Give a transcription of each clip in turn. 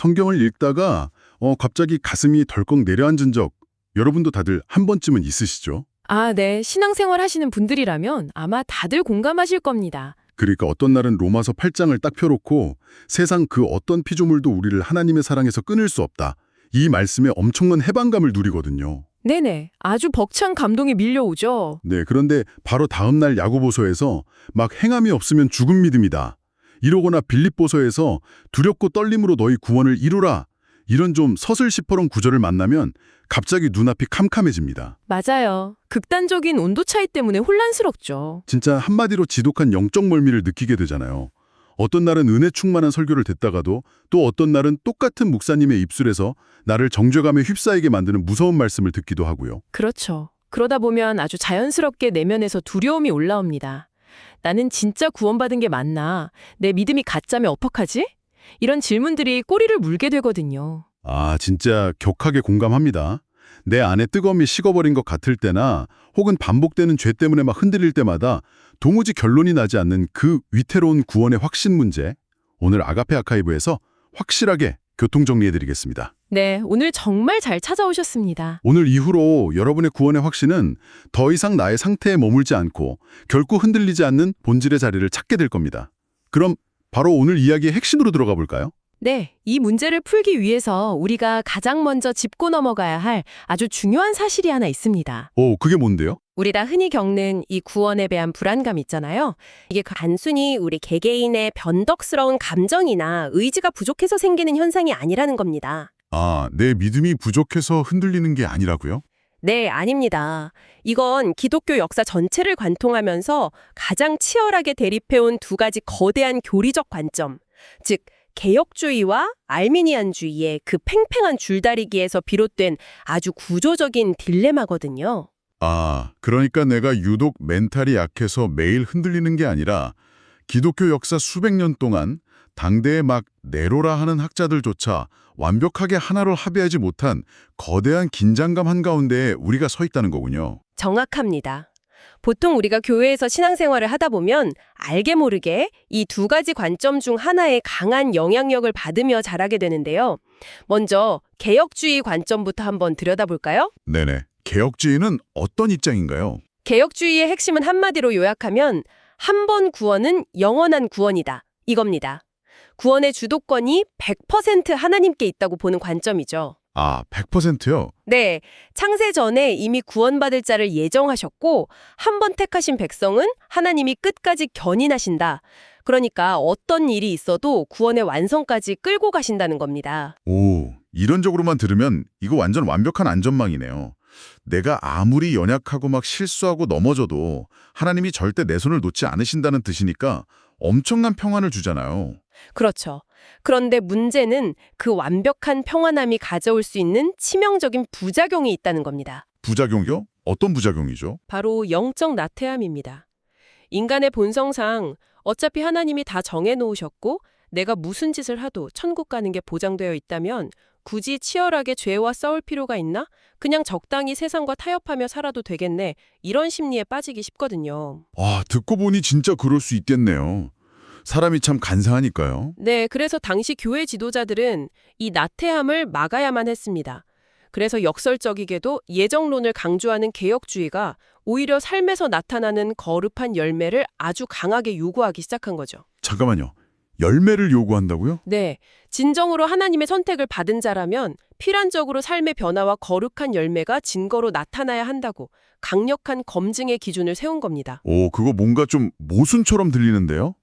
성경을 읽다가 갑자기 가슴이 덜컥 내려앉은 적 여러분도 다들 한 번쯤은 있으시죠? 아, 네. 신앙생활 하시는 분들이라면 아마 다들 공감하실 겁니다. 그러니까 어떤 날은 로마서 8장을 딱 펴놓고 세상 그 어떤 피조물도 우리를 하나님의 사랑에서 끊을 수 없다. 이 말씀에 엄청난 해방감을 누리거든요. 네네. 아주 벅찬 감동이 밀려오죠. 네, 그런데 바로 다음 날 야고보서에서 막 행함이 없으면 죽은 믿음이다. 이러거나 빌립보서에서 두렵고 떨림으로 너희 구원을 이루라. 이런 좀 서슬시퍼런 구절을 만나면 갑자기 눈앞이 캄캄해집니다. 맞아요. 극단적인 온도 차이 때문에 혼란스럽죠. 진짜 한마디로 지독한 영적 멀미를 느끼게 되잖아요. 어떤 날은 은혜 충만한 설교를 듣다가도 또 어떤 날은 똑같은 목사님의 입술에서 나를 정죄감에 휩싸이게 만드는 무서운 말씀을 듣기도 하고요. 그렇죠. 그러다 보면 아주 자연스럽게 내면에서 두려움이 올라옵니다. 나는 진짜 구원받은 게 맞나? 내 믿음이 가짜면 어떡하지? 이런 질문들이 꼬리를 물게 되거든요. 아, 진짜 격하게 공감합니다. 내 안에 뜨거움이 식어버린 것 같을 때나 혹은 반복되는 죄 때문에 막 흔들릴 때마다 도무지 결론이 나지 않는 그 위태로운 구원의 확신 문제, 오늘 아가페 아카이브에서 확실하게 교통정리해드리겠습니다. 네, 오늘 정말 잘 찾아오셨습니다. 오늘 이후로 여러분의 구원의 확신은 더 이상 나의 상태에 머물지 않고 결코 흔들리지 않는 본질의 자리를 찾게 될 겁니다. 그럼 바로 오늘 이야기의 핵심으로 들어가 볼까요? 네, 이 문제를 풀기 위해서 우리가 가장 먼저 짚고 넘어가야 할 아주 중요한 사실이 하나 있습니다. 오, 그게 뭔데요? 우리가 흔히 겪는 이 구원에 대한 불안감 있잖아요. 이게 단순히 우리 개개인의 변덕스러운 감정이나 의지가 부족해서 생기는 현상이 아니라는 겁니다. 아, 내 믿음이 부족해서 흔들리는 게 아니라고요? 네, 아닙니다. 이건 기독교 역사 전체를 관통하면서 가장 치열하게 대립해온 두 가지 거대한 교리적 관점, 즉 개혁주의와 알미니안주의의 그 팽팽한 줄다리기에서 비롯된 아주 구조적인 딜레마거든요. 아, 그러니까 내가 유독 멘탈이 약해서 매일 흔들리는 게 아니라 기독교 역사 수백 년 동안 당대에 막 네로라 하는 학자들조차 완벽하게 하나로 합의하지 못한 거대한 긴장감 한가운데에 우리가 서 있다는 거군요. 정확합니다. 보통 우리가 교회에서 신앙생활을 하다 보면 알게 모르게 이 두 가지 관점 중 하나의 강한 영향력을 받으며 자라게 되는데요. 먼저 개혁주의 관점부터 한번 들여다볼까요? 네네. 개혁주의는 어떤 입장인가요? 개혁주의의 핵심은 한마디로 요약하면 한 번 구원은 영원한 구원이다. 이겁니다. 구원의 주도권이 100% 하나님께 있다고 보는 관점이죠. 아, 100%요? 네, 창세 전에 이미 구원받을 자를 예정하셨고 한 번 택하신 백성은 하나님이 끝까지 견인하신다. 그러니까 어떤 일이 있어도 구원의 완성까지 끌고 가신다는 겁니다. 오, 이론적으로만 들으면 이거 완전 완벽한 안전망이네요. 내가 아무리 연약하고 막 실수하고 넘어져도 하나님이 절대 내 손을 놓지 않으신다는 뜻이니까 엄청난 평안을 주잖아요. 그렇죠. 그런데 문제는 그 완벽한 평안함이 가져올 수 있는 치명적인 부작용이 있다는 겁니다. 부작용이요? 어떤 부작용이죠? 바로 영적 나태함입니다. 인간의 본성상 어차피 하나님이 다 정해놓으셨고 내가 무슨 짓을 하도 천국 가는 게 보장되어 있다면 굳이 치열하게 죄와 싸울 필요가 있나? 그냥 적당히 세상과 타협하며 살아도 되겠네. 이런 심리에 빠지기 쉽거든요. 아, 듣고 보니 진짜 그럴 수 있겠네요. 사람이 참 간사하니까요. 네, 그래서 당시 교회 지도자들은 이 나태함을 막아야만 했습니다. 그래서 역설적이게도 예정론을 강조하는 개혁주의가 오히려 삶에서 나타나는 거룩한 열매를 아주 강하게 요구하기 시작한 거죠. 잠깐만요. 열매를 요구한다고요? 네, 진정으로 하나님의 선택을 받은 자라면 필연적으로 삶의 변화와 거룩한 열매가 증거로 나타나야 한다고 강력한 검증의 기준을 세운 겁니다. 오, 그거 뭔가 좀 모순처럼 들리는데요?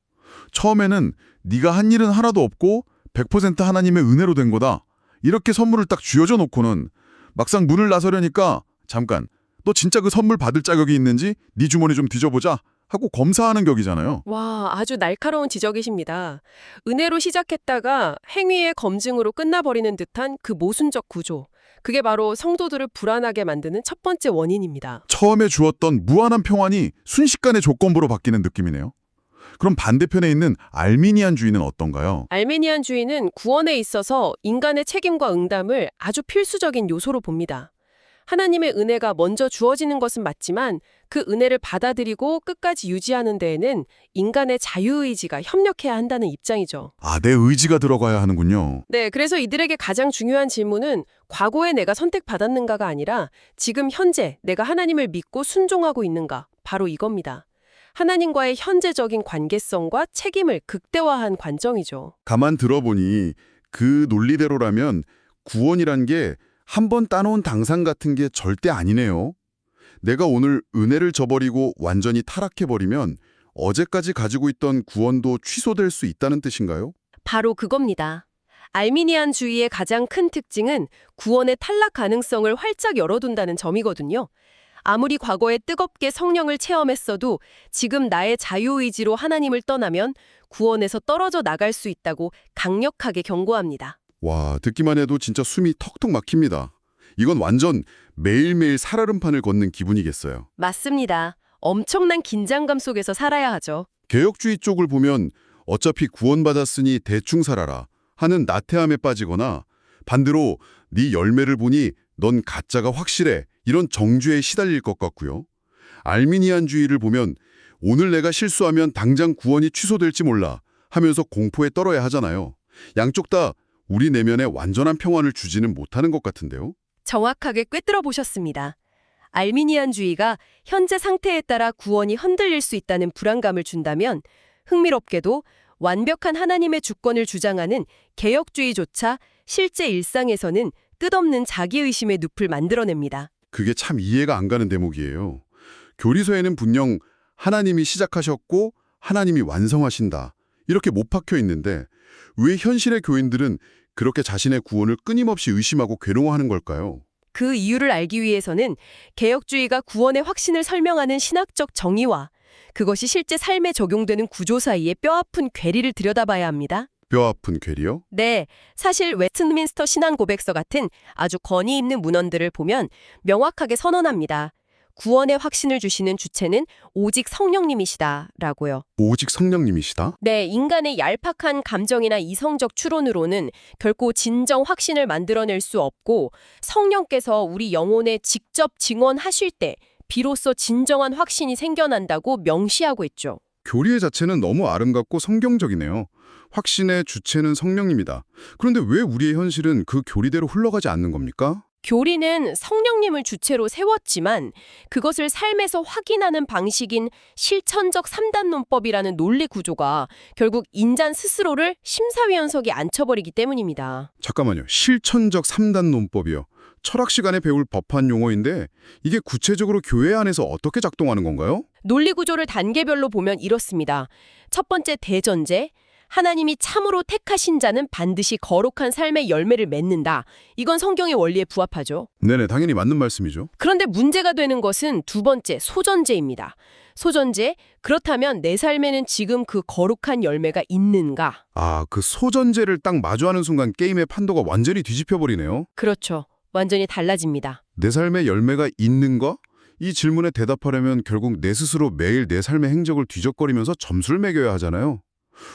처음에는 네가 한 일은 하나도 없고 100% 하나님의 은혜로 된 거다. 이렇게 선물을 딱 쥐어져 놓고는 막상 문을 나서려니까 잠깐, 너 진짜 그 선물 받을 자격이 있는지 네 주머니 좀 뒤져보자 하고 검사하는 격이잖아요. 와, 아주 날카로운 지적이십니다. 은혜로 시작했다가 행위의 검증으로 끝나버리는 듯한 그 모순적 구조. 그게 바로 성도들을 불안하게 만드는 첫 번째 원인입니다. 처음에 주었던 무한한 평안이 순식간에 조건부로 바뀌는 느낌이네요. 그럼 반대편에 있는 알미니안주의는 어떤가요? 알메니안주의는 구원에 있어서 인간의 책임과 응답을 아주 필수적인 요소로 봅니다. 하나님의 은혜가 먼저 주어지는 것은 맞지만 그 은혜를 받아들이고 끝까지 유지하는 데에는 인간의 자유의지가 협력해야 한다는 입장이죠. 아, 내 의지가 들어가야 하는군요. 네, 그래서 이들에게 가장 중요한 질문은 과거에 내가 선택받았는가가 아니라 지금 현재 내가 하나님을 믿고 순종하고 있는가, 바로 이겁니다. 하나님과의 현재적인 관계성과 책임을 극대화한 관정이죠. 가만 들어보니 그 논리대로라면 구원이란 게 한 번 따놓은 당상 같은 게 절대 아니네요. 내가 오늘 은혜를 저버리고 완전히 타락해버리면 어제까지 가지고 있던 구원도 취소될 수 있다는 뜻인가요? 바로 그겁니다. 알미니안주의의 가장 큰 특징은 구원의 탈락 가능성을 활짝 열어둔다는 점이거든요. 아무리 과거에 뜨겁게 성령을 체험했어도 지금 나의 자유의지로 하나님을 떠나면 구원에서 떨어져 나갈 수 있다고 강력하게 경고합니다. 와, 듣기만 해도 진짜 숨이 턱턱 막힙니다. 이건 완전 매일매일 살얼음판을 걷는 기분이겠어요. 맞습니다. 엄청난 긴장감 속에서 살아야 하죠. 개혁주의 쪽을 보면 어차피 구원받았으니 대충 살아라 하는 나태함에 빠지거나 반대로 네 열매를 보니 넌 가짜가 확실해 이런 정죄에 시달릴 것 같고요. 알미니안주의를 보면 오늘 내가 실수하면 당장 구원이 취소될지 몰라 하면서 공포에 떨어야 하잖아요. 양쪽 다 우리 내면에 완전한 평안을 주지는 못하는 것 같은데요. 정확하게 꿰뚫어 보셨습니다. 알미니안주의가 현재 상태에 따라 구원이 흔들릴 수 있다는 불안감을 준다면 흥미롭게도 완벽한 하나님의 주권을 주장하는 개혁주의조차 실제 일상에서는 끝없는 자기의심의 늪을 만들어냅니다. 그게 참 이해가 안 가는 대목이에요. 교리서에는 분명 하나님이 시작하셨고 하나님이 완성하신다 이렇게 못 박혀 있는데 왜 현실의 교인들은 그렇게 자신의 구원을 끊임없이 의심하고 괴로워하는 걸까요? 그 이유를 알기 위해서는 개혁주의가 구원의 확신을 설명하는 신학적 정의와 그것이 실제 삶에 적용되는 구조 사이의 뼈아픈 괴리를 들여다봐야 합니다. 뼈아픈 괴리요? 네, 사실 웨스트민스터 신앙 고백서 같은 아주 권위 있는 문헌들을 보면 명확하게 선언합니다. 구원의 확신을 주시는 주체는 오직 성령님이시다라고요. 오직 성령님이시다? 네, 인간의 얄팍한 감정이나 이성적 추론으로는 결코 진정 확신을 만들어낼 수 없고 성령께서 우리 영혼에 직접 증언하실 때 비로소 진정한 확신이 생겨난다고 명시하고 있죠. 교리의 자체는 너무 아름답고 성경적이네요. 확신의 주체는 성령님이다. 그런데 왜 우리의 현실은 그 교리대로 흘러가지 않는 겁니까? 교리는 성령님을 주체로 세웠지만 그것을 삶에서 확인하는 방식인 실천적 3단 논법이라는 논리 구조가 결국 인간 스스로를 심사위원석에 앉혀버리기 때문입니다. 잠깐만요. 실천적 3단 논법이요. 철학 시간에 배울 법한 용어인데 이게 구체적으로 교회 안에서 어떻게 작동하는 건가요? 논리 구조를 단계별로 보면 이렇습니다. 첫 번째 대전제. 하나님이 참으로 택하신 자는 반드시 거룩한 삶의 열매를 맺는다. 이건 성경의 원리에 부합하죠. 네네, 당연히 맞는 말씀이죠. 그런데 문제가 되는 것은 두 번째 소전제입니다. 소전제, 그렇다면 내 삶에는 지금 그 거룩한 열매가 있는가? 아, 그 소전제를 딱 마주하는 순간 게임의 판도가 완전히 뒤집혀버리네요. 그렇죠. 완전히 달라집니다. 내 삶에 열매가 있는가? 이 질문에 대답하려면 결국 내 스스로 매일 내 삶의 행적을 뒤적거리면서 점수를 매겨야 하잖아요.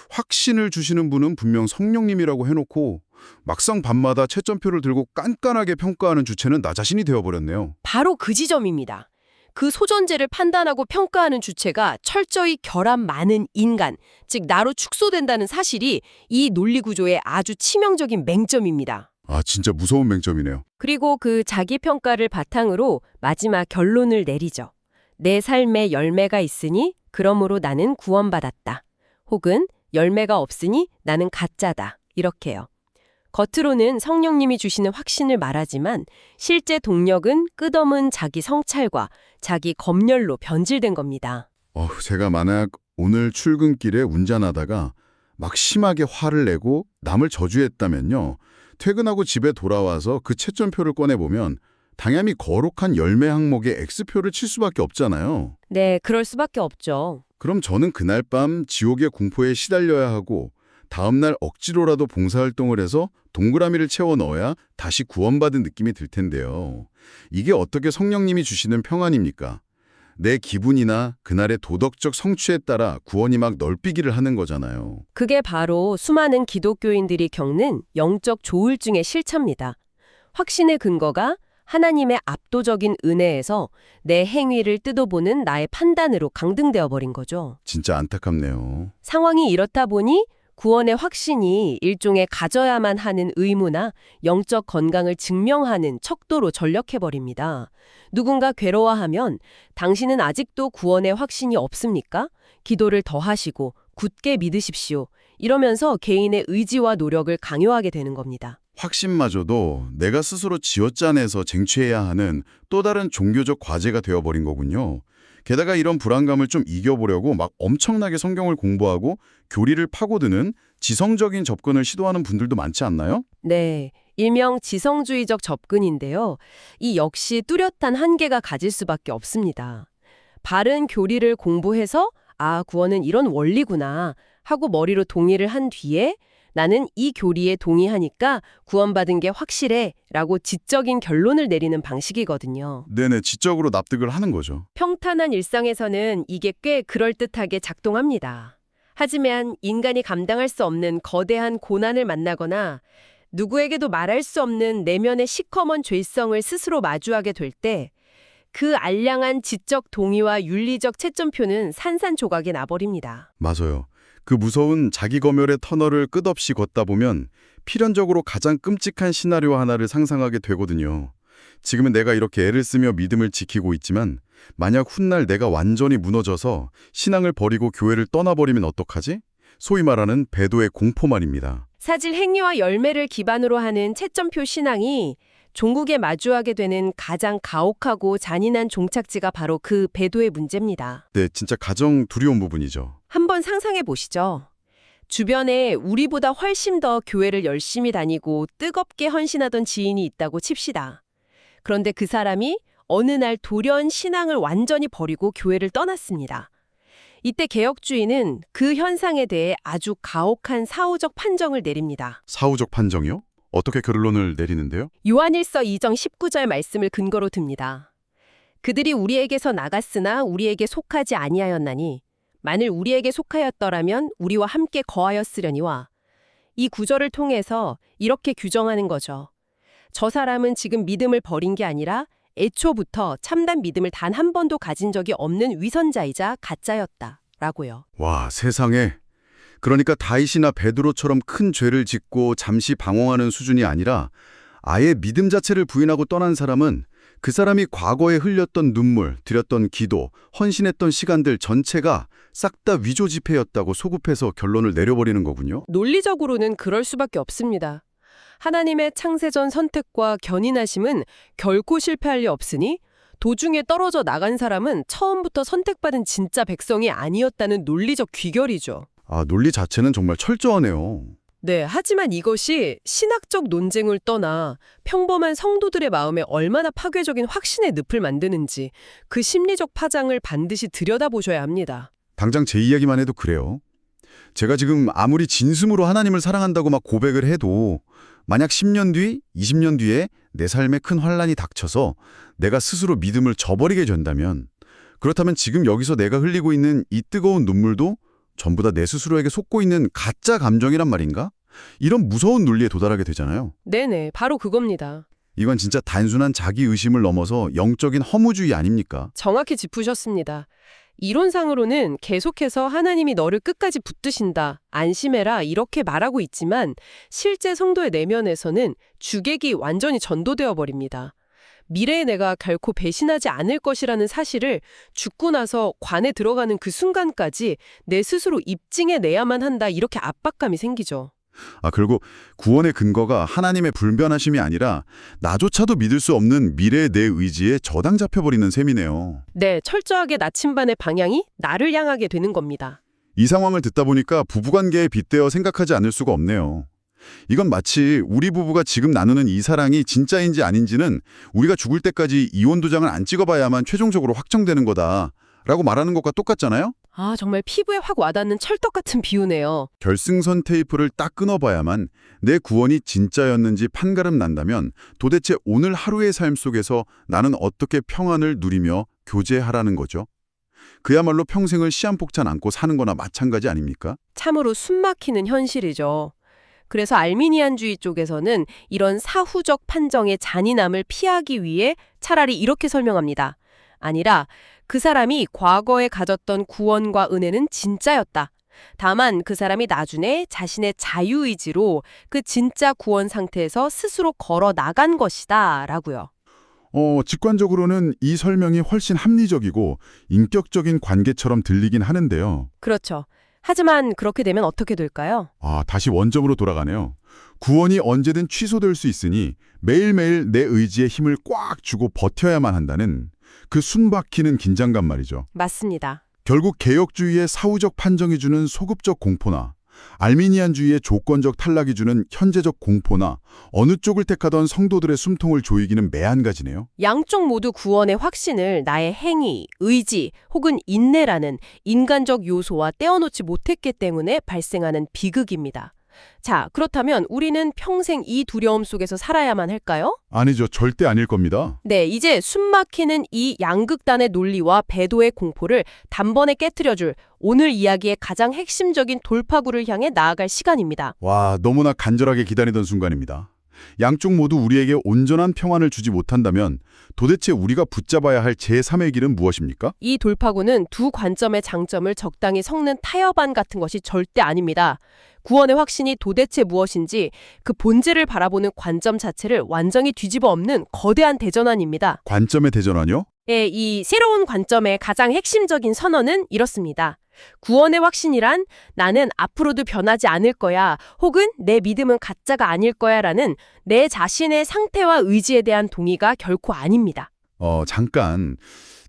확신을 주시는 분은 분명 성령님이라고 해놓고 막상 밤마다 채점표를 들고 깐깐하게 평가하는 주체는 나 자신이 되어버렸네요. 바로 그 지점입니다. 그 소전제를 판단하고 평가하는 주체가 철저히 결함 많은 인간, 즉 나로 축소된다는 사실이 이 논리 구조의 아주 치명적인 맹점입니다. 아, 진짜 무서운 맹점이네요. 그리고 그 자기평가를 바탕으로 마지막 결론을 내리죠. 내 삶에 열매가 있으니 그러므로 나는 구원받았다. 혹은 열매가 없으니 나는 가짜다. 이렇게요. 겉으로는 성령님이 주시는 확신을 말하지만 실제 동력은 끝없는 자기 성찰과 자기 검열로 변질된 겁니다. 제가 만약 오늘 출근길에 운전하다가 막 심하게 화를 내고 남을 저주했다면요. 퇴근하고 집에 돌아와서 그 채점표를 꺼내보면 당연히 거룩한 열매 항목에 X표를 칠 수밖에 없잖아요. 네, 그럴 수밖에 없죠. 그럼 저는 그날 밤 지옥의 공포에 시달려야 하고 다음날 억지로라도 봉사활동을 해서 동그라미를 채워 넣어야 다시 구원받은 느낌이 들 텐데요. 이게 어떻게 성령님이 주시는 평안입니까? 내 기분이나 그날의 도덕적 성취에 따라 구원이 막 널뛰기를 하는 거잖아요. 그게 바로 수많은 기독교인들이 겪는 영적 조울증의 실체입니다. 확신의 근거가 하나님의 압도적인 은혜에서 내 행위를 뜯어보는 나의 판단으로 강등되어 버린 거죠. 진짜 안타깝네요. 상황이 이렇다 보니 구원의 확신이 일종의 가져야만 하는 의무나 영적 건강을 증명하는 척도로 전락해버립니다. 누군가 괴로워하면 당신은 아직도 구원의 확신이 없습니까? 기도를 더 하시고 굳게 믿으십시오. 이러면서 개인의 의지와 노력을 강요하게 되는 겁니다. 확신마저도 내가 스스로 쥐어짜내서 쟁취해야 하는 또 다른 종교적 과제가 되어버린 거군요. 게다가 이런 불안감을 좀 이겨보려고 막 엄청나게 성경을 공부하고 교리를 파고드는 지성적인 접근을 시도하는 분들도 많지 않나요? 네, 일명 지성주의적 접근인데요. 이 역시 뚜렷한 한계가 가질 수밖에 없습니다. 바른 교리를 공부해서 구원은 이런 원리구나 하고 머리로 동의를 한 뒤에 나는 이 교리에 동의하니까 구원받은 게 확실해 라고 지적인 결론을 내리는 방식이거든요. 네네, 지적으로 납득을 하는 거죠. 평탄한 일상에서는 이게 꽤 그럴듯하게 작동합니다. 하지만 인간이 감당할 수 없는 거대한 고난을 만나거나 누구에게도 말할 수 없는 내면의 시커먼 죄성을 스스로 마주하게 될 때 그 알량한 지적 동의와 윤리적 채점표는 산산조각이 나버립니다. 맞아요. 그 무서운 자기 검열의 터널을 끝없이 걷다 보면 필연적으로 가장 끔찍한 시나리오 하나를 상상하게 되거든요. 지금은 내가 이렇게 애를 쓰며 믿음을 지키고 있지만 만약 훗날 내가 완전히 무너져서 신앙을 버리고 교회를 떠나버리면 어떡하지? 소위 말하는 배도의 공포 말입니다. 사실 행위와 열매를 기반으로 하는 채점표 신앙이 종국에 마주하게 되는 가장 가혹하고 잔인한 종착지가 바로 그 배도의 문제입니다. 네, 진짜 가장 두려운 부분이죠. 한번 상상해 보시죠. 주변에 우리보다 훨씬 더 교회를 열심히 다니고 뜨겁게 헌신하던 지인이 있다고 칩시다. 그런데 그 사람이 어느 날 돌연 신앙을 완전히 버리고 교회를 떠났습니다. 이때 개혁주의는 그 현상에 대해 아주 가혹한 사후적 판정을 내립니다. 사후적 판정이요? 어떻게 결론을 내리는데요? 요한일서 2장 19절 말씀을 근거로 듭니다. 그들이 우리에게서 나갔으나 우리에게 속하지 아니하였나니 만일 우리에게 속하였더라면 우리와 함께 거하였으려니와 이 구절을 통해서 이렇게 규정하는 거죠. 저 사람은 지금 믿음을 버린 게 아니라 애초부터 참된 믿음을 단 한 번도 가진 적이 없는 위선자이자 가짜였다. 라고요. 와, 세상에. 그러니까 다윗이나 베드로처럼 큰 죄를 짓고 잠시 방황하는 수준이 아니라 아예 믿음 자체를 부인하고 떠난 사람은 그 사람이 과거에 흘렸던 눈물, 드렸던 기도, 헌신했던 시간들 전체가 싹 다 위조 지폐였다고 소급해서 결론을 내려버리는 거군요. 논리적으로는 그럴 수밖에 없습니다. 하나님의 창세전 선택과 견인하심은 결코 실패할 리 없으니 도중에 떨어져 나간 사람은 처음부터 선택받은 진짜 백성이 아니었다는 논리적 귀결이죠. 논리 자체는 정말 철저하네요. 네, 하지만 이것이 신학적 논쟁을 떠나 평범한 성도들의 마음에 얼마나 파괴적인 확신의 늪을 만드는지 그 심리적 파장을 반드시 들여다보셔야 합니다. 당장 제 이야기만 해도 그래요. 제가 지금 아무리 진심으로 하나님을 사랑한다고 막 고백을 해도 만약 10년 뒤, 20년 뒤에 내 삶에 큰 환란이 닥쳐서 내가 스스로 믿음을 저버리게 된다면 그렇다면 지금 여기서 내가 흘리고 있는 이 뜨거운 눈물도 전부 다 내 스스로에게 속고 있는 가짜 감정이란 말인가? 이런 무서운 논리에 도달하게 되잖아요. 네네, 바로 그겁니다. 이건 진짜 단순한 자기의심을 넘어서 영적인 허무주의 아닙니까? 정확히 짚으셨습니다. 이론상으로는 계속해서 하나님이 너를 끝까지 붙드신다, 안심해라 이렇게 말하고 있지만 실제 성도의 내면에서는 주객이 완전히 전도되어 버립니다. 미래의 내가 결코 배신하지 않을 것이라는 사실을 죽고 나서 관에 들어가는 그 순간까지 내 스스로 입증해내야만 한다 이렇게 압박감이 생기죠. 그리고 구원의 근거가 하나님의 불변하심이 아니라 나조차도 믿을 수 없는 미래의 내 의지에 저당 잡혀버리는 셈이네요. 네, 철저하게 나침반의 방향이 나를 향하게 되는 겁니다. 이 상황을 듣다 보니까 부부관계에 빗대어 생각하지 않을 수가 없네요. 이건 마치 우리 부부가 지금 나누는 이 사랑이 진짜인지 아닌지는 우리가 죽을 때까지 이혼 도장을 안 찍어봐야만 최종적으로 확정되는 거다라고 말하는 것과 똑같잖아요? 정말 피부에 확 와닿는 찰떡 같은 비유네요. 결승선 테이프를 딱 끊어봐야만 내 구원이 진짜였는지 판가름 난다면 도대체 오늘 하루의 삶 속에서 나는 어떻게 평안을 누리며 교제하라는 거죠? 그야말로 평생을 시한폭탄 안고 사는 거나 마찬가지 아닙니까? 참으로 숨막히는 현실이죠. 그래서 알미니안주의 쪽에서는 이런 사후적 판정의 잔인함을 피하기 위해 차라리 이렇게 설명합니다. 아니라 그 사람이 과거에 가졌던 구원과 은혜는 진짜였다. 다만 그 사람이 나중에 자신의 자유의지로 그 진짜 구원 상태에서 스스로 걸어 나간 것이다 라고요. 직관적으로는 이 설명이 훨씬 합리적이고 인격적인 관계처럼 들리긴 하는데요. 그렇죠. 하지만 그렇게 되면 어떻게 될까요? 다시 원점으로 돌아가네요. 구원이 언제든 취소될 수 있으니 매일매일 내 의지에 힘을 꽉 주고 버텨야만 한다는 그 숨박히는 긴장감 말이죠. 맞습니다. 결국 개혁주의의 사후적 판정이 주는 소급적 공포나 알미니안주의의 조건적 탈락이 주는 현재적 공포나 어느 쪽을 택하던 성도들의 숨통을 조이기는 매한가지네요. 양쪽 모두 구원의 확신을 나의 행위, 의지 혹은 인내라는 인간적 요소와 떼어놓지 못했기 때문에 발생하는 비극입니다. 자, 그렇다면 우리는 평생 이 두려움 속에서 살아야만 할까요? 아니죠. 절대 아닐 겁니다. 네, 이제 숨막히는 이 양극단의 논리와 배도의 공포를 단번에 깨트려줄 오늘 이야기의 가장 핵심적인 돌파구를 향해 나아갈 시간입니다. 와, 너무나 간절하게 기다리던 순간입니다. 양쪽 모두 우리에게 온전한 평안을 주지 못한다면 도대체 우리가 붙잡아야 할 제3의 길은 무엇입니까? 이 돌파구는 두 관점의 장점을 적당히 섞는 타협안 같은 것이 절대 아닙니다. 구원의 확신이 도대체 무엇인지 그 본질을 바라보는 관점 자체를 완전히 뒤집어 엎는 거대한 대전환입니다. 관점의 대전환이요? 예, 이 새로운 관점의 가장 핵심적인 선언은 이렇습니다. 구원의 확신이란 나는 앞으로도 변하지 않을 거야 혹은 내 믿음은 가짜가 아닐 거야 라는 내 자신의 상태와 의지에 대한 동의가 결코 아닙니다. 잠깐.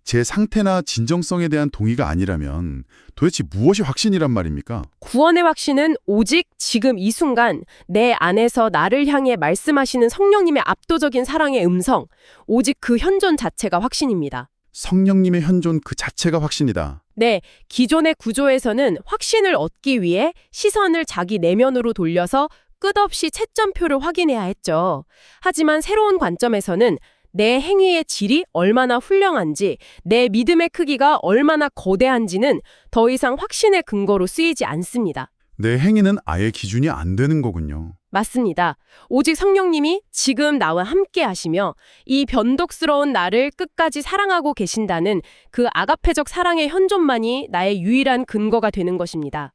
제 상태나 진정성에 대한 동의가 아니라면 도대체 무엇이 확신이란 말입니까? 구원의 확신은 오직 지금 이 순간 내 안에서 나를 향해 말씀하시는 성령님의 압도적인 사랑의 음성, 오직 그 현존 자체가 확신입니다. 성령님의 현존 그 자체가 확신이다. 네, 기존의 구조에서는 확신을 얻기 위해 시선을 자기 내면으로 돌려서 끝없이 채점표를 확인해야 했죠. 하지만 새로운 관점에서는 내 행위의 질이 얼마나 훌륭한지, 내 믿음의 크기가 얼마나 거대한지는 더 이상 확신의 근거로 쓰이지 않습니다. 내 행위는 아예 기준이 안 되는 거군요. 맞습니다. 오직 성령님이 지금 나와 함께 하시며 이 변덕스러운 나를 끝까지 사랑하고 계신다는 그 아가페적 사랑의 현존만이 나의 유일한 근거가 되는 것입니다.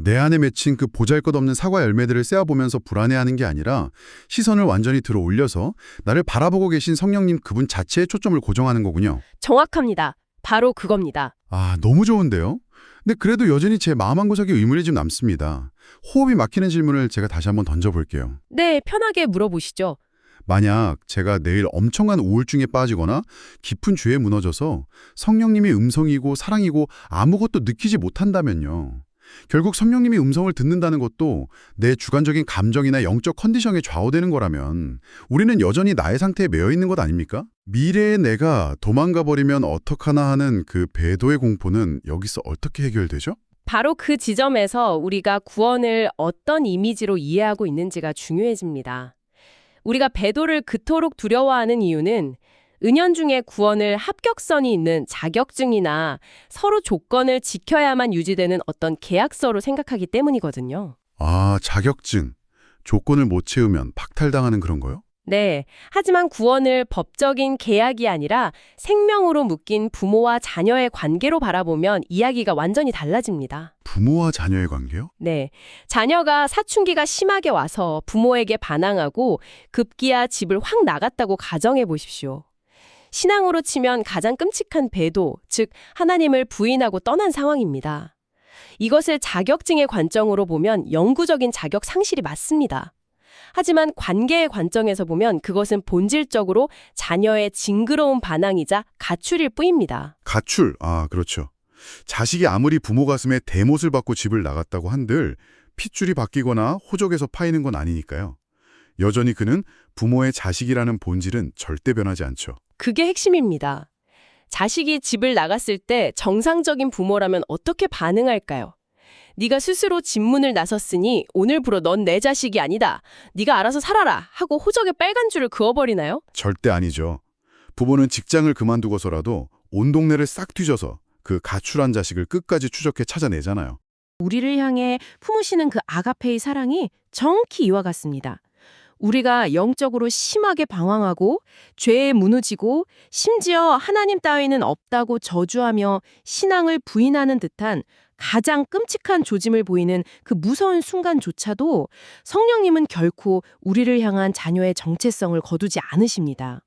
내 안에 맺힌 그 보잘것없는 사과 열매들을 쎄어보면서 불안해하는 게 아니라 시선을 완전히 들어 올려서 나를 바라보고 계신 성령님 그분 자체에 초점을 고정하는 거군요. 정확합니다. 바로 그겁니다. 너무 좋은데요? 근데 그래도 여전히 제 마음 한구석에 의문이 좀 남습니다. 호흡이 막히는 질문을 제가 다시 한번 던져볼게요. 네, 편하게 물어보시죠. 만약 제가 내일 엄청난 우울증에 빠지거나 깊은 죄에 무너져서 성령님이 음성이고 사랑이고 아무것도 느끼지 못한다면요. 결국 성령님이 음성을 듣는다는 것도 내 주관적인 감정이나 영적 컨디션에 좌우되는 거라면 우리는 여전히 나의 상태에 매여 있는 것 아닙니까? 미래의 내가 도망가 버리면 어떡하나 하는 그 배도의 공포는 여기서 어떻게 해결되죠? 바로 그 지점에서 우리가 구원을 어떤 이미지로 이해하고 있는지가 중요해집니다. 우리가 배도를 그토록 두려워하는 이유는 은연중에 구원을 합격선이 있는 자격증이나 서로 조건을 지켜야만 유지되는 어떤 계약서로 생각하기 때문이거든요. 자격증. 조건을 못 채우면 박탈당하는 그런 거요? 네, 하지만 구원을 법적인 계약이 아니라 생명으로 묶인 부모와 자녀의 관계로 바라보면 이야기가 완전히 달라집니다. 부모와 자녀의 관계요? 네, 자녀가 사춘기가 심하게 와서 부모에게 반항하고 급기야 집을 확 나갔다고 가정해 보십시오. 신앙으로 치면 가장 끔찍한 배도, 즉 하나님을 부인하고 떠난 상황입니다. 이것을 자격증의 관점으로 보면 영구적인 자격 상실이 맞습니다. 하지만 관계의 관점에서 보면 그것은 본질적으로 자녀의 징그러운 반항이자 가출일 뿐입니다. 가출. 그렇죠. 자식이 아무리 부모 가슴에 대못을 받고 집을 나갔다고 한들 핏줄이 바뀌거나 호적에서 파이는 건 아니니까요. 여전히 그는 부모의 자식이라는 본질은 절대 변하지 않죠. 그게 핵심입니다. 자식이 집을 나갔을 때 정상적인 부모라면 어떻게 반응할까요? 네가 스스로 집문을 나섰으니 오늘부로 넌 내 자식이 아니다. 네가 알아서 살아라 하고 호적에 빨간 줄을 그어버리나요? 절대 아니죠. 부모는 직장을 그만두고서라도 온 동네를 싹 뒤져서 그 가출한 자식을 끝까지 추적해 찾아내잖아요. 우리를 향해 품으시는 그 아가페의 사랑이 정확히 이와 같습니다. 우리가 영적으로 심하게 방황하고 죄에 무너지고 심지어 하나님 따위는 없다고 저주하며 신앙을 부인하는 듯한 가장 끔찍한 조짐을 보이는 그 무서운 순간조차도 성령님은 결코 우리를 향한 자녀의 정체성을 거두지 않으십니다.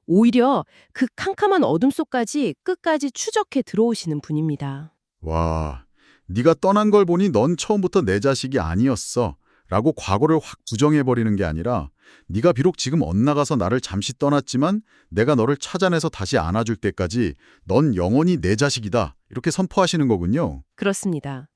오히려 그 캄캄한 어둠 속까지 끝까지 추적해 들어오시는 분입니다. 와, 네가 떠난 걸 보니 넌 처음부터 내 자식이 아니었어 라고 과거를 확 부정해버리는 게 아니라 네가 비록 지금 엇나가서 나를 잠시 떠났지만 내가 너를 찾아내서 다시 안아줄 때까지 넌 영원히 내 자식이다 이렇게 선포하시는 거군요. 그렇습니다.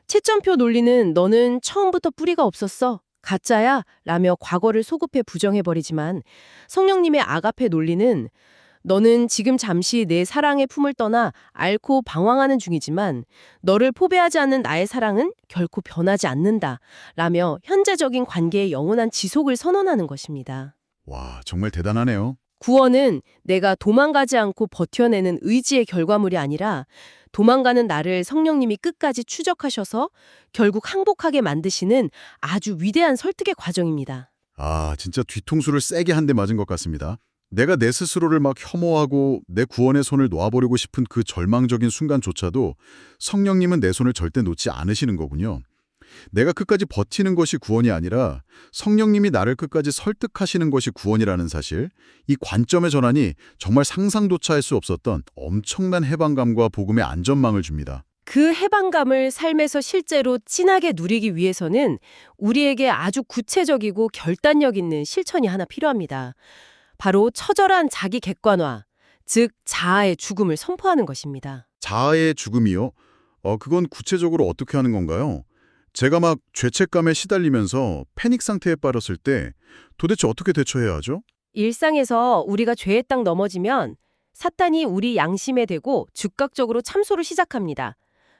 채점표 논리는 너는 처음부터 뿌리가 없었어. 가짜야 라며 과거를 소급해 부정해버리지만 성령님의 아가페 논리는 너는 지금 잠시 내 사랑의 품을 떠나 앓고 방황하는 중이지만 너를 포배하지 않는 나의 사랑은 결코 변하지 않는다 라며 현재적인 관계의 영원한 지속을 선언하는 것입니다. 와, 정말 대단하네요. 구원은 내가 도망가지 않고 버텨내는 의지의 결과물이 아니라 도망가는 나를 성령님이 끝까지 추적하셔서 결국 항복하게 만드시는 아주 위대한 설득의 과정입니다. 아, 진짜 뒤통수를 세게 한 대 맞은 것 같습니다. 내가 내 스스로를 막 혐오하고 내 구원의 손을 놓아버리고 싶은 그 절망적인 순간조차도 성령님은 내 손을 절대 놓지 않으시는 거군요. 내가 끝까지 버티는 것이 구원이 아니라 성령님이 나를 끝까지 설득하시는 것이 구원이라는 사실, 이 관점의 전환이 정말 상상조차 할 수 없었던 엄청난 해방감과 복음의 안전망을 줍니다. 그 해방감을 삶에서 실제로 진하게 누리기 위해서는 우리에게 아주 구체적이고 결단력 있는 실천이 하나 필요합니다. 바로 처절한 자기 객관화, 즉 자아의 죽음을 선포하는 것입니다. 자아의 죽음이요? 그건 구체적으로 어떻게 하는 건가요? 제가 막 죄책감에 시달리면서 패닉 상태에 빠졌을 때 도대체 어떻게 대처해야 하죠? 일상에서 우리가 죄의 땅 넘어지면 사탄이 우리 양심에 대고 즉각적으로 참소를 시작합니다.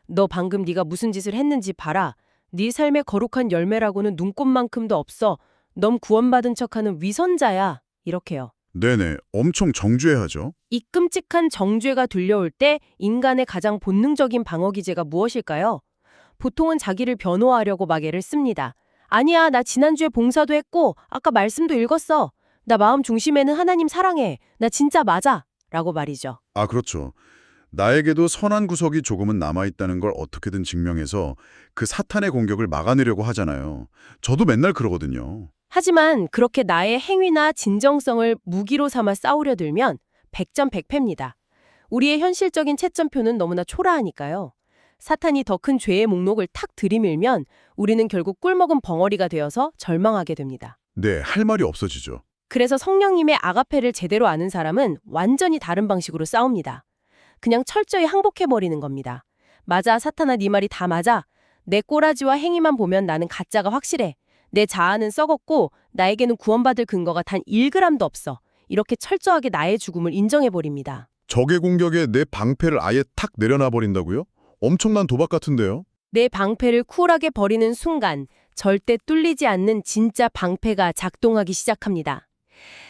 너 방금 네가 무슨 짓을 했는지 봐라. 네 삶의 거룩한 열매라고는 눈꼽만큼도 없어. 넌 구원받은 척하는 위선자야. 이렇게요. 네네, 엄청 정죄하죠. 이 끔찍한 정죄가 들려올 때 인간의 가장 본능적인 방어 기제가 무엇일까요? 보통은 자기를 변호하려고 막 애를 씁니다. 아니야, 나 지난주에 봉사도 했고 아까 말씀도 읽었어. 나 마음 중심에는 하나님 사랑해. 나 진짜 맞아. 라고 말이죠. 아, 그렇죠. 나에게도 선한 구석이 조금은 남아있다는 걸 어떻게든 증명해서 그 사탄의 공격을 막아내려고 하잖아요. 저도 맨날 그러거든요. 하지만 그렇게 나의 행위나 진정성을 무기로 삼아 싸우려 들면 100점 100패입니다. 우리의 현실적인 채점표는 너무나 초라하니까요. 사탄이 더 큰 죄의 목록을 탁 들이밀면 우리는 결국 꿀먹은 벙어리가 되어서 절망하게 됩니다. 네, 할 말이 없어지죠. 그래서 성령님의 아가페를 제대로 아는 사람은 완전히 다른 방식으로 싸웁니다. 그냥 철저히 항복해버리는 겁니다. 맞아, 사탄아, 네 말이 다 맞아. 내 꼬라지와 행위만 보면 나는 가짜가 확실해. 내 자아는 썩었고 나에게는 구원받을 근거가 단 1g도 없어. 이렇게 철저하게 나의 죽음을 인정해버립니다. 적의 공격에 내 방패를 아예 탁 내려놔 버린다고요? 엄청난 도박 같은데요? 내 방패를 쿨하게 버리는 순간 절대 뚫리지 않는 진짜 방패가 작동하기 시작합니다.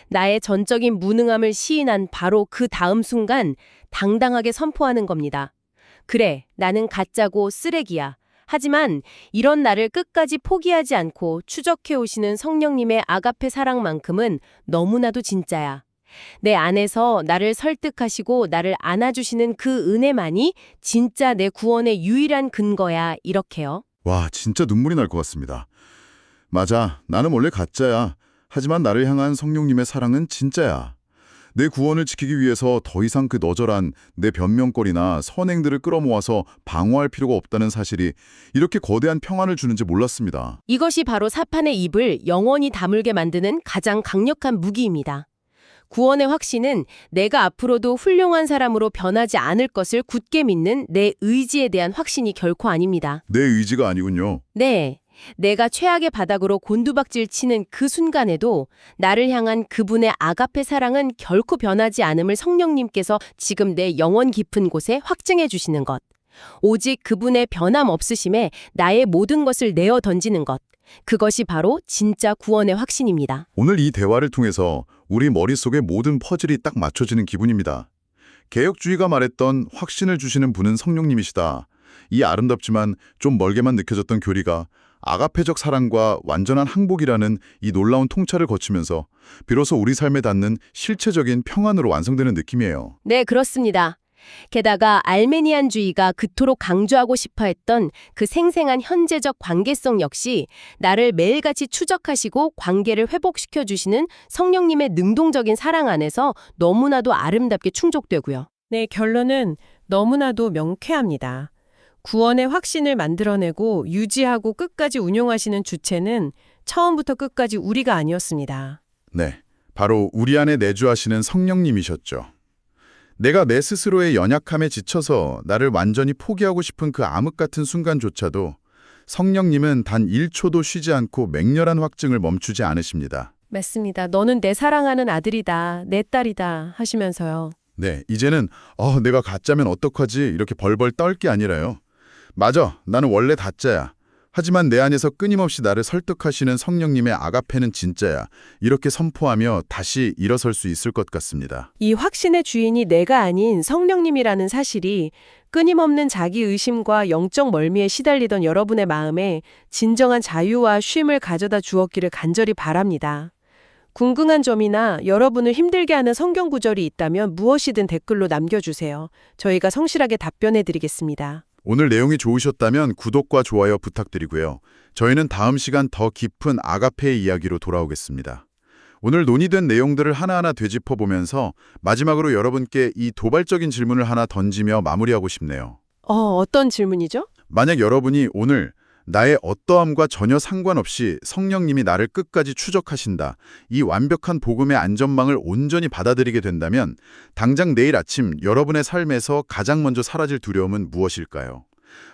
나의 전적인 무능함을 시인한 바로 그 다음 순간 당당하게 선포하는 겁니다. 그래, 나는 가짜고 쓰레기야. 하지만 이런 나를 끝까지 포기하지 않고 추적해오시는 성령님의 아가페 사랑만큼은 너무나도 진짜야. 내 안에서 나를 설득하시고 나를 안아주시는 그 은혜만이 진짜 내 구원의 유일한 근거야. 이렇게요. 와, 진짜 눈물이 날 것 같습니다. 맞아, 나는 원래 가짜야. 하지만 나를 향한 성령님의 사랑은 진짜야. 내 구원을 지키기 위해서 더 이상 그 너절한 내 변명거리나 선행들을 끌어모아서 방어할 필요가 없다는 사실이 이렇게 거대한 평안을 주는지 몰랐습니다. 이것이 바로 사탄의 입을 영원히 다물게 만드는 가장 강력한 무기입니다. 구원의 확신은 내가 앞으로도 훌륭한 사람으로 변하지 않을 것을 굳게 믿는 내 의지에 대한 확신이 결코 아닙니다. 내 의지가 아니군요. 네, 내가 최악의 바닥으로 곤두박질 치는 그 순간에도 나를 향한 그분의 아가페 사랑은 결코 변하지 않음을 성령님께서 지금 내 영혼 깊은 곳에 확증해 주시는 것. 오직 그분의 변함없으심에 나의 모든 것을 내어 던지는 것. 그것이 바로 진짜 구원의 확신입니다. 오늘 이 대화를 통해서 우리 머릿속의 모든 퍼즐이 딱 맞춰지는 기분입니다. 개혁주의가 말했던 확신을 주시는 분은 성령님이시다. 이 아름답지만 좀 멀게만 느껴졌던 교리가 아가페적 사랑과 완전한 항복이라는 이 놀라운 통찰을 거치면서 비로소 우리 삶에 닿는 실체적인 평안으로 완성되는 느낌이에요. 네, 그렇습니다. 게다가 알메니안주의가 그토록 강조하고 싶어 했던 그 생생한 현재적 관계성 역시 나를 매일같이 추적하시고 관계를 회복시켜 주시는 성령님의 능동적인 사랑 안에서 너무나도 아름답게 충족되고요. 네, 결론은 너무나도 명쾌합니다. 구원의 확신을 만들어내고 유지하고 끝까지 운용하시는 주체는 처음부터 끝까지 우리가 아니었습니다. 네, 바로 우리 안에 내주하시는 성령님이셨죠. 내가 내 스스로의 연약함에 지쳐서 나를 완전히 포기하고 싶은 그 암흑 같은 순간조차도 성령님은 단 1초도 쉬지 않고 맹렬한 확증을 멈추지 않으십니다. 맞습니다. 너는 내 사랑하는 아들이다, 내 딸이다 하시면서요. 네, 이제는 내가 가짜면 어떡하지 이렇게 벌벌 떨 게 아니라요. 맞아, 나는 원래 가짜야. 하지만 내 안에서 끊임없이 나를 설득하시는 성령님의 아가페는 진짜야. 이렇게 선포하며 다시 일어설 수 있을 것 같습니다. 이 확신의 주인이 내가 아닌 성령님이라는 사실이 끊임없는 자기 의심과 영적 멀미에 시달리던 여러분의 마음에 진정한 자유와 쉼을 가져다 주었기를 간절히 바랍니다. 궁금한 점이나 여러분을 힘들게 하는 성경 구절이 있다면 무엇이든 댓글로 남겨주세요. 저희가 성실하게 답변해 드리겠습니다. 오늘 내용이 좋으셨다면 구독과 좋아요 부탁드리고요. 저희는 다음 시간 더 깊은 아가페의 이야기로 돌아오겠습니다. 오늘 논의된 내용들을 하나하나 되짚어보면서 마지막으로 여러분께 이 도발적인 질문을 하나 던지며 마무리하고 싶네요. 어떤 질문이죠? 만약 여러분이 오늘 나의 어떠함과 전혀 상관없이 성령님이 나를 끝까지 추적하신다. 이 완벽한 복음의 안전망을 온전히 받아들이게 된다면 당장 내일 아침 여러분의 삶에서 가장 먼저 사라질 두려움은 무엇일까요?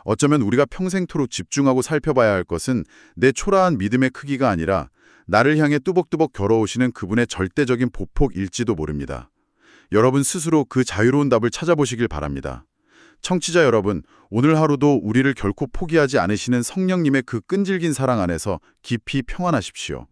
어쩌면 우리가 평생토록 집중하고 살펴봐야 할 것은 내 초라한 믿음의 크기가 아니라 나를 향해 뚜벅뚜벅 걸어오시는 그분의 절대적인 보폭일지도 모릅니다. 여러분 스스로 그 자유로운 답을 찾아보시길 바랍니다. 청취자 여러분, 오늘 하루도 우리를 결코 포기하지 않으시는 성령님의 그 끈질긴 사랑 안에서 깊이 평안하십시오.